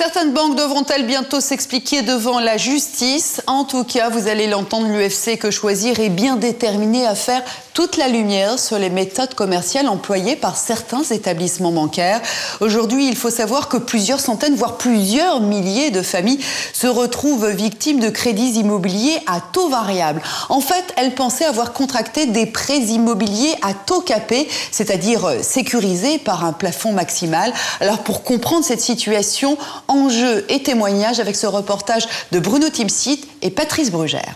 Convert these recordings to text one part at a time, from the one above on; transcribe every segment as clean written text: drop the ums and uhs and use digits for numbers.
Certaines banques devront-elles bientôt s'expliquer devant la justice? En tout cas, vous allez l'entendre, l'UFC Que Choisir est bien déterminé à faire toute la lumière sur les méthodes commerciales employées par certains établissements bancaires. Aujourd'hui, il faut savoir que plusieurs centaines, voire plusieurs milliers de familles se retrouvent victimes de crédits immobiliers à taux variable. En fait, elles pensaient avoir contracté des prêts immobiliers à taux capé, c'est-à-dire sécurisés par un plafond maximal. Alors pour comprendre cette situation, enjeux et témoignages avec ce reportage de Bruno Timsit et Patrice Brugère.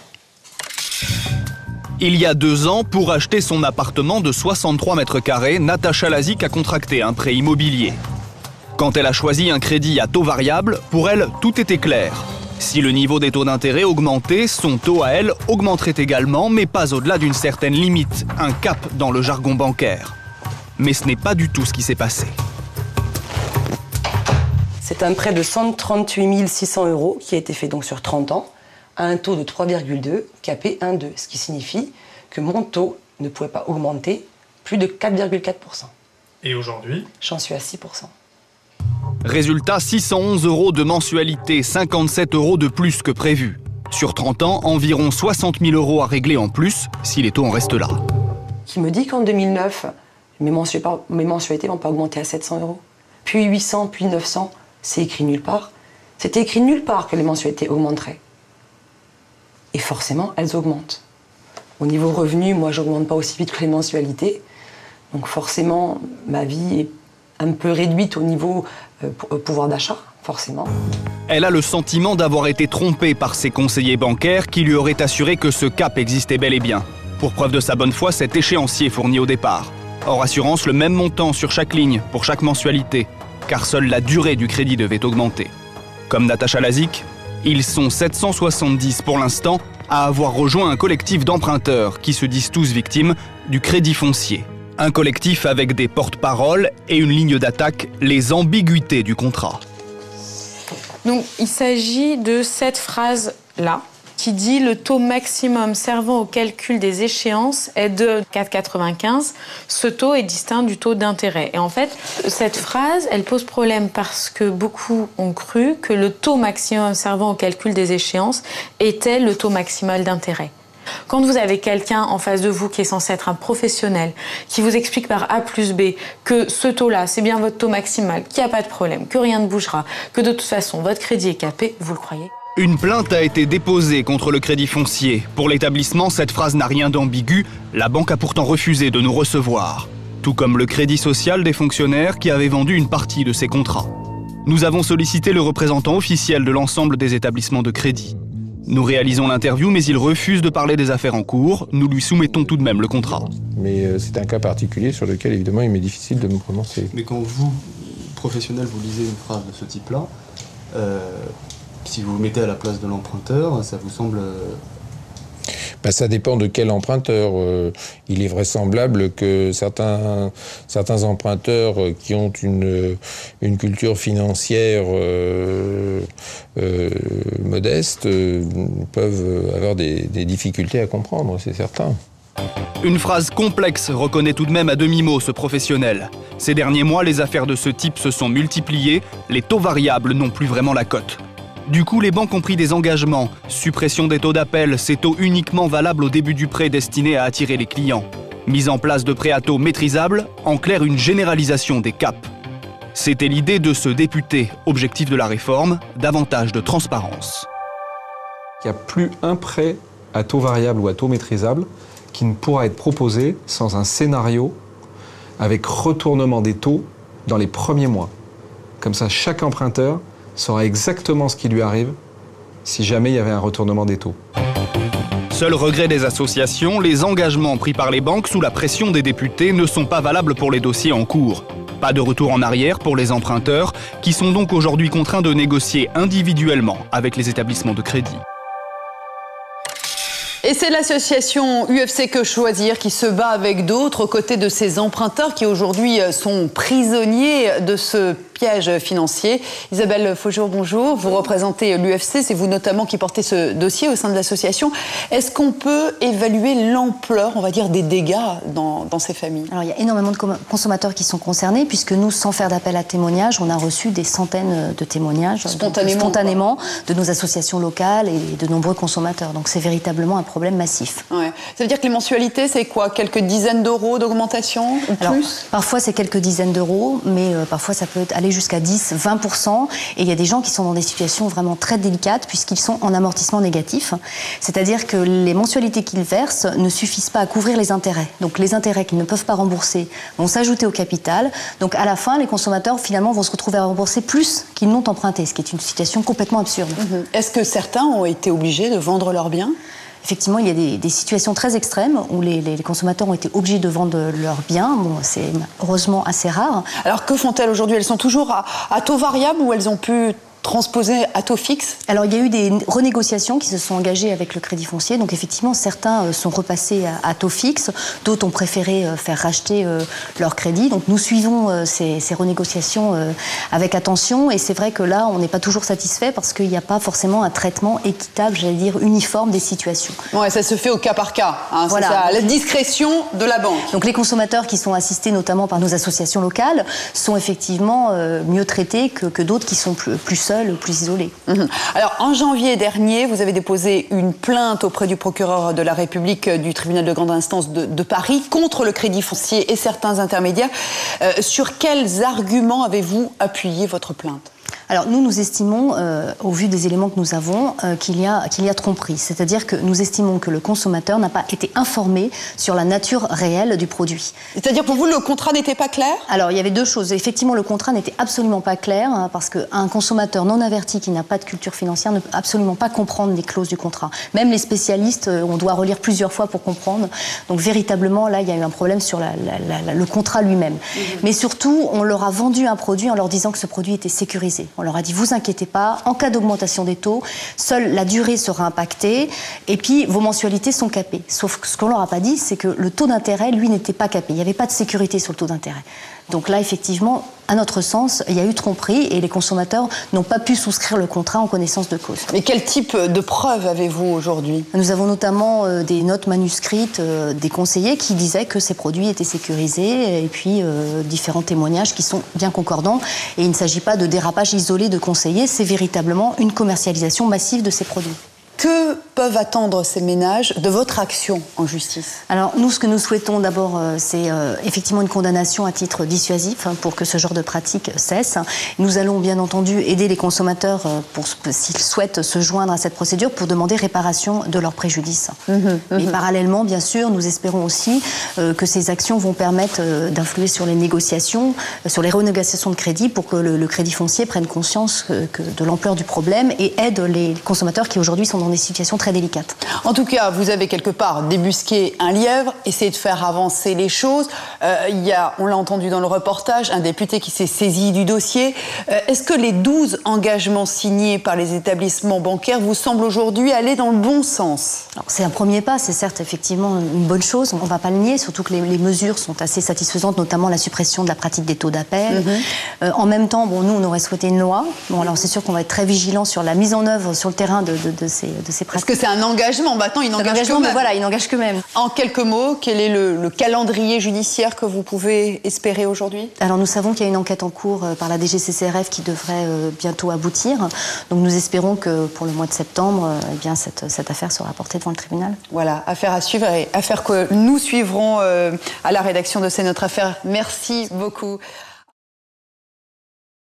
Il y a 2 ans, pour acheter son appartement de 63 mètres carrés, Natacha Lazic a contracté un prêt immobilier. Quand elle a choisi un crédit à taux variable, pour elle, tout était clair. Si le niveau des taux d'intérêt augmentait, son taux à elle augmenterait également, mais pas au-delà d'une certaine limite, un cap dans le jargon bancaire. Mais ce n'est pas du tout ce qui s'est passé. C'est un prêt de 138 600 € qui a été fait donc sur 30 ans, à un taux de 3,2, capé 1,2, ce qui signifie que mon taux ne pouvait pas augmenter plus de 4,4%. Et aujourd'hui? J'en suis à 6%. Résultat, 611 € de mensualité, 57 € de plus que prévu. Sur 30 ans, environ 60 000 € à régler en plus, si les taux en restent là. Qui me dit qu'en 2009, mes mensualités vont pas augmenter à 700 €, puis 800, puis 900, c'est écrit nulle part. C'était écrit nulle part que les mensualités augmenteraient. Et forcément, elles augmentent. Au niveau revenu, moi, je n'augmente pas aussi vite que les mensualités. Donc forcément, ma vie est un peu réduite au niveau pouvoir d'achat, forcément. Elle a le sentiment d'avoir été trompée par ses conseillers bancaires qui lui auraient assuré que ce cap existait bel et bien. Pour preuve de sa bonne foi, cet échéancier fourni au départ. Hors assurance, le même montant sur chaque ligne, pour chaque mensualité, car seule la durée du crédit devait augmenter. Comme Natacha Lazic, ils sont 770 pour l'instant à avoir rejoint un collectif d'emprunteurs qui se disent tous victimes du crédit foncier. Un collectif avec des porte-paroles et une ligne d'attaque, les ambiguïtés du contrat. Donc il s'agit de cette phrase-là qui dit « Le taux maximum servant au calcul des échéances est de 4,95. Ce taux est distinct du taux d'intérêt. » Et en fait, cette phrase, elle pose problème parce que beaucoup ont cru que le taux maximum servant au calcul des échéances était le taux maximal d'intérêt. Quand vous avez quelqu'un en face de vous qui est censé être un professionnel, qui vous explique par A plus B que ce taux-là, c'est bien votre taux maximal, qu'il n'y a pas de problème, que rien ne bougera, que de toute façon, votre crédit est capé, vous le croyez ? Une plainte a été déposée contre le crédit foncier. Pour l'établissement, cette phrase n'a rien d'ambigu. La banque a pourtant refusé de nous recevoir. Tout comme le crédit social des fonctionnaires qui avaient vendu une partie de ces contrats. Nous avons sollicité le représentant officiel de l'ensemble des établissements de crédit. Nous réalisons l'interview, mais il refuse de parler des affaires en cours. Nous lui soumettons tout de même le contrat. Mais c'est un cas particulier sur lequel, évidemment, il m'est difficile de me prononcer. Mais quand vous, professionnel, vous lisez une phrase de ce type-là, si vous vous mettez à la place de l'emprunteur, ça vous semble... Ça dépend de quel emprunteur. Il est vraisemblable que certains emprunteurs qui ont une culture financière modeste peuvent avoir des difficultés à comprendre, c'est certain. Une phrase complexe reconnaît tout de même à demi-mot ce professionnel. Ces derniers mois, les affaires de ce type se sont multipliées, les taux variables n'ont plus vraiment la cote. Du coup, les banques ont pris des engagements. Suppression des taux d'appel, ces taux uniquement valables au début du prêt destiné à attirer les clients. Mise en place de prêts à taux maîtrisables, en clair une généralisation des caps. C'était l'idée de ce député, objectif de la réforme, davantage de transparence. Il n'y a plus un prêt à taux variable ou à taux maîtrisable qui ne pourra être proposé sans un scénario avec retournement des taux dans les premiers mois. Comme ça, chaque emprunteur saura exactement ce qui lui arrive si jamais il y avait un retournement des taux. Seul regret des associations, les engagements pris par les banques sous la pression des députés ne sont pas valables pour les dossiers en cours. Pas de retour en arrière pour les emprunteurs, qui sont donc aujourd'hui contraints de négocier individuellement avec les établissements de crédit. Et c'est l'association UFC Que Choisir qui se bat avec d'autres aux côtés de ces emprunteurs qui aujourd'hui sont prisonniers de ce piège piège financier. Isabelle Faujour, bonjour. Vous représentez l'UFC, c'est vous notamment qui portez ce dossier au sein de l'association. Est-ce qu'on peut évaluer l'ampleur, on va dire, des dégâts dans ces familles? Alors, il y a énormément de consommateurs qui sont concernés, puisque nous, sans faire d'appel à témoignages, on a reçu des centaines de témoignages spontanément de nos associations locales et de nombreux consommateurs. Donc c'est véritablement un problème massif. Ouais. Ça veut dire que les mensualités, c'est quoi? Quelques dizaines d'euros d'augmentation ou Alors, plus? Parfois c'est quelques dizaines d'euros, mais parfois ça peut aller jusqu'à 10-20%. Et il y a des gens qui sont dans des situations vraiment très délicates puisqu'ils sont en amortissement négatif. C'est-à-dire que les mensualités qu'ils versent ne suffisent pas à couvrir les intérêts. Donc les intérêts qu'ils ne peuvent pas rembourser vont s'ajouter au capital. Donc à la fin, les consommateurs finalement vont se retrouver à rembourser plus qu'ils n'ont emprunté, ce qui est une situation complètement absurde. Est-ce que certains ont été obligés de vendre leurs biens? Effectivement, il y a des situations très extrêmes où les consommateurs ont été obligés de vendre leurs biens. Bon, c'est heureusement assez rare. Alors que font-elles aujourd'hui? Elles sont toujours à taux variable ou elles ont pu transposé à taux fixe? Alors, il y a eu des renégociations qui se sont engagées avec le Crédit Foncier. Donc, effectivement, certains sont repassés à taux fixe. D'autres ont préféré faire racheter leur crédit. Donc, nous suivons ces renégociations avec attention. Et c'est vrai que là, on n'est pas toujours satisfait parce qu'il n'y a pas forcément un traitement équitable, j'allais dire, uniforme des situations. Ouais, ça se fait au cas par cas. Hein, voilà. C'est ça, la discrétion de la banque. Donc, les consommateurs qui sont assistés notamment par nos associations locales sont effectivement mieux traités que d'autres qui sont plus seuls, plus isolés. Alors, en janvier dernier, vous avez déposé une plainte auprès du procureur de la République du tribunal de grande instance de Paris contre le Crédit Foncier et certains intermédiaires. Sur quels arguments avez-vous appuyé votre plainte ? Alors nous estimons, au vu des éléments que nous avons, qu'il y a tromperie. C'est-à-dire que nous estimons que le consommateur n'a pas été informé sur la nature réelle du produit. C'est-à-dire pour vous, le contrat n'était pas clair ? Alors il y avait deux choses. Effectivement, le contrat n'était absolument pas clair, hein, parce qu'un consommateur non averti qui n'a pas de culture financière ne peut absolument pas comprendre les clauses du contrat. Même les spécialistes, on doit relire plusieurs fois pour comprendre. Donc véritablement, là, il y a eu un problème sur le contrat lui-même. Mais surtout, on leur a vendu un produit en leur disant que ce produit était sécurisé. On leur a dit, vous inquiétez pas, en cas d'augmentation des taux, seule la durée sera impactée et puis vos mensualités sont capées. Sauf que ce qu'on leur a pas dit, c'est que le taux d'intérêt, lui, n'était pas capé. Il n'y avait pas de sécurité sur le taux d'intérêt. Donc là, effectivement, à notre sens, il y a eu tromperie et les consommateurs n'ont pas pu souscrire le contrat en connaissance de cause. Mais quel type de preuves avez-vous aujourd'hui ? Nous avons notamment des notes manuscrites des conseillers qui disaient que ces produits étaient sécurisés et puis différents témoignages qui sont bien concordants. Et il ne s'agit pas de dérapage isolé de conseillers, c'est véritablement une commercialisation massive de ces produits. Que peuvent attendre ces ménages de votre action en justice ? Alors nous, ce que nous souhaitons d'abord, c'est effectivement une condamnation à titre dissuasif pour que ce genre de pratique cesse. Nous allons bien entendu aider les consommateurs s'ils souhaitent se joindre à cette procédure pour demander réparation de leurs préjudices. Et parallèlement, bien sûr, nous espérons aussi que ces actions vont permettre d'influer sur les négociations, sur les renégociations de crédit pour que le Crédit Foncier prenne conscience de l'ampleur du problème et aide les consommateurs qui aujourd'hui sont dans des situations très délicates. En tout cas, vous avez quelque part débusqué un lièvre, essayé de faire avancer les choses. Il y a, on l'a entendu dans le reportage, un député qui s'est saisi du dossier. Est-ce que les 12 engagements signés par les établissements bancaires vous semblent aujourd'hui aller dans le bon sens ? Alors, c'est un premier pas, c'est certes effectivement une bonne chose, on ne va pas le nier, surtout que les mesures sont assez satisfaisantes, notamment la suppression de la pratique des taux d'appel. En même temps, nous, on aurait souhaité une loi. Bon, alors c'est sûr qu'on va être très vigilant sur la mise en œuvre sur le terrain de ces pratiques. Parce que c'est un engagement, maintenant il n'engage que même. Mais voilà, il n'engage que même. En quelques mots, quel est le calendrier judiciaire que vous pouvez espérer aujourd'hui ? Alors nous savons qu'il y a une enquête en cours par la DGCCRF qui devrait bientôt aboutir. Donc nous espérons que pour le mois de septembre, cette affaire sera portée devant le tribunal. Voilà, affaire à suivre et affaire que nous suivrons à la rédaction de C'est notre affaire. Merci beaucoup.